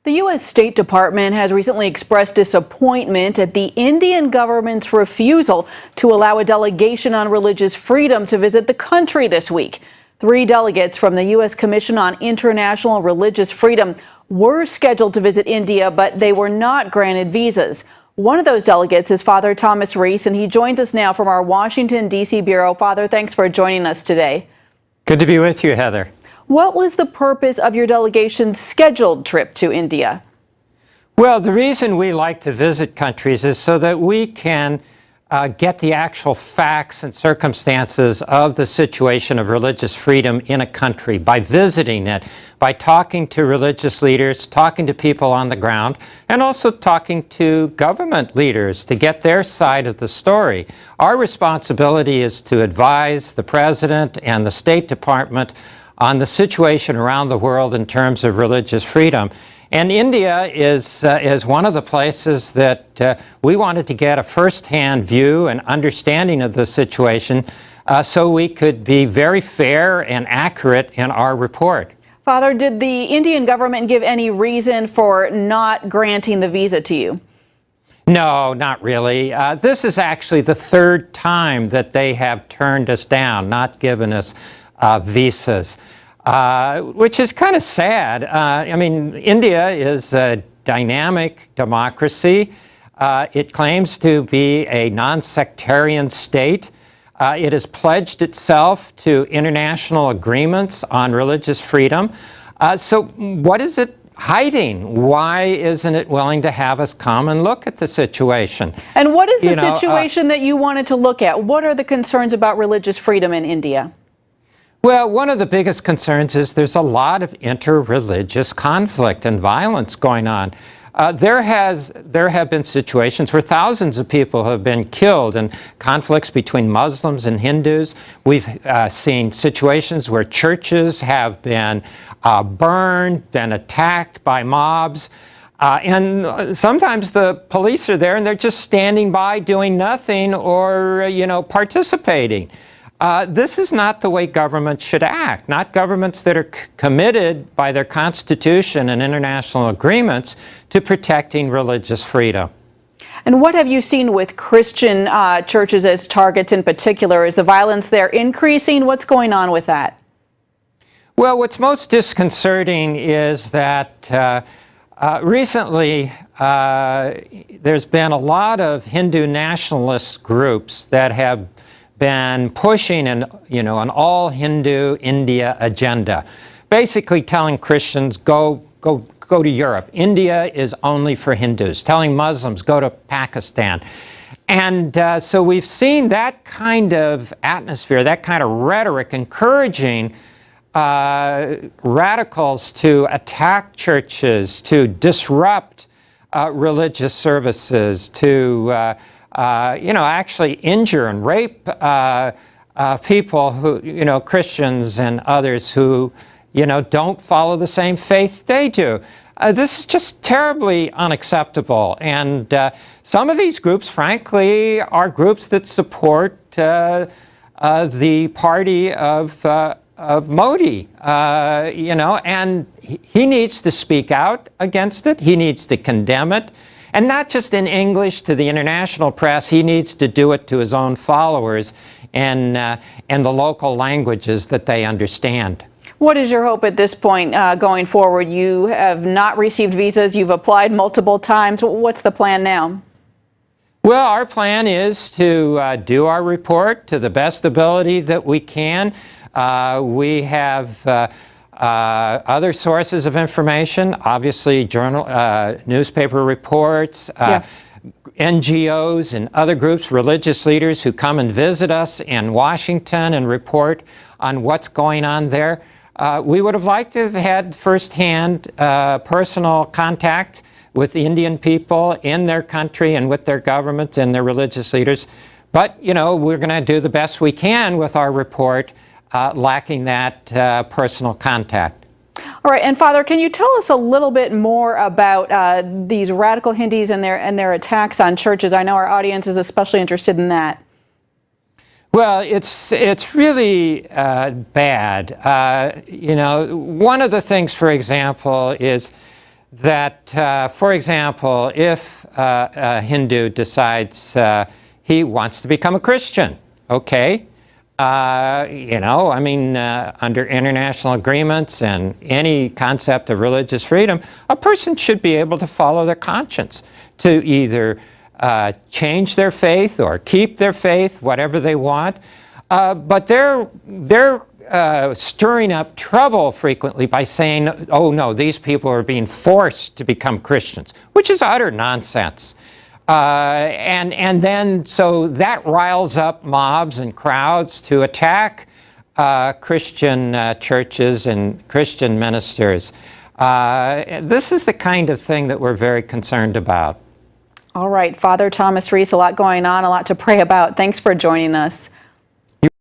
The U.S. State Department has recently expressed disappointment at the Indian government's refusal to allow a delegation on religious freedom to visit the country this week. 3 delegates from the U.S. Commission on International Religious Freedom were scheduled to visit India, but they were not granted visas. One of those delegates is Father Thomas Reese, and he joins us now from our Washington, D.C. bureau. Father, thanks for joining us today. Good to be with you, Heather. What was the purpose of your delegation's scheduled trip to India? Well, the reason we like to visit countries is so that we can get the actual facts and circumstances of the situation of religious freedom in a country by visiting it, by talking to religious leaders, talking to people on the ground, and also talking to government leaders to get their side of the story. Our responsibility is to advise the President and the State Department on the situation around the world in terms of religious freedom. And India is one of the places that we wanted to get a first-hand view and understanding of the situation so we could be very fair and accurate in our report. Father, did the Indian government give any reason for not granting the visa to you? No, not really. This is actually the 3rd time that they have turned us down, not given us visas, which is kind of sad. I mean, India is a dynamic democracy. It claims to be a non-sectarian state. It has pledged itself to international agreements on religious freedom. So what is it hiding? Why isn't it willing to have us come and look at the situation? And what is the situation that you wanted to look at? What are the concerns about religious freedom in India? Well, one of the biggest concerns is there's a lot of interreligious conflict and violence going on. There have been situations where thousands of people have been killed in conflicts between Muslims and Hindus. We've seen situations where churches have been burned, been attacked by mobs. And sometimes the police are there and they're just standing by doing nothing or, participating. This is not the way governments should act, not governments that are committed by their constitution and international agreements to protecting religious freedom. And what have you seen with Christian churches as targets in particular? Is the violence there increasing? What's going on with that? Well, what's most disconcerting is that recently there's been a lot of Hindu nationalist groups that have been pushing an all Hindu India agenda, basically telling Christians go to Europe. India is only for Hindus. Telling Muslims go to Pakistan. And so we've seen that kind of atmosphere, that kind of rhetoric encouraging radicals to attack churches, to disrupt religious services, to actually injure and rape people who, Christians and others who, don't follow the same faith they do. This is just terribly unacceptable. And some of these groups, frankly, are groups that support the party of Modi, and he needs to speak out against it. He needs to condemn it. And not just in English to the international press, he needs to do it to his own followers and the local languages that they understand. What is your hope at this point going forward? You have not received visas. You've applied multiple times. What's the plan now? Well, our plan is to do our report to the best ability that we can. We have other sources of information, obviously newspaper reports, NGOs and other groups, religious leaders who come and visit us in Washington and report on what's going on there. We would have liked to have had firsthand personal contact with the Indian people in their country and with their government and their religious leaders. But, we're going to do the best we can with our report, lacking that personal contact. All right, and Father, can you tell us a little bit more about these radical Hindus and their attacks on churches? I know our audience is especially interested in that. Well, it's really bad. One of the things, for example, is that, for example, if a Hindu decides he wants to become a Christian, okay, you know, I mean, under international agreements and any concept of religious freedom, a person should be able to follow their conscience, to either change their faith or keep their faith, whatever they want. But they're stirring up trouble frequently by saying, oh no, these people are being forced to become Christians, which is utter nonsense. And then, so that riles up mobs and crowds to attack Christian churches and Christian ministers. This is the kind of thing that we're very concerned about. All right, Father Thomas Reese, a lot going on, a lot to pray about. Thanks for joining us.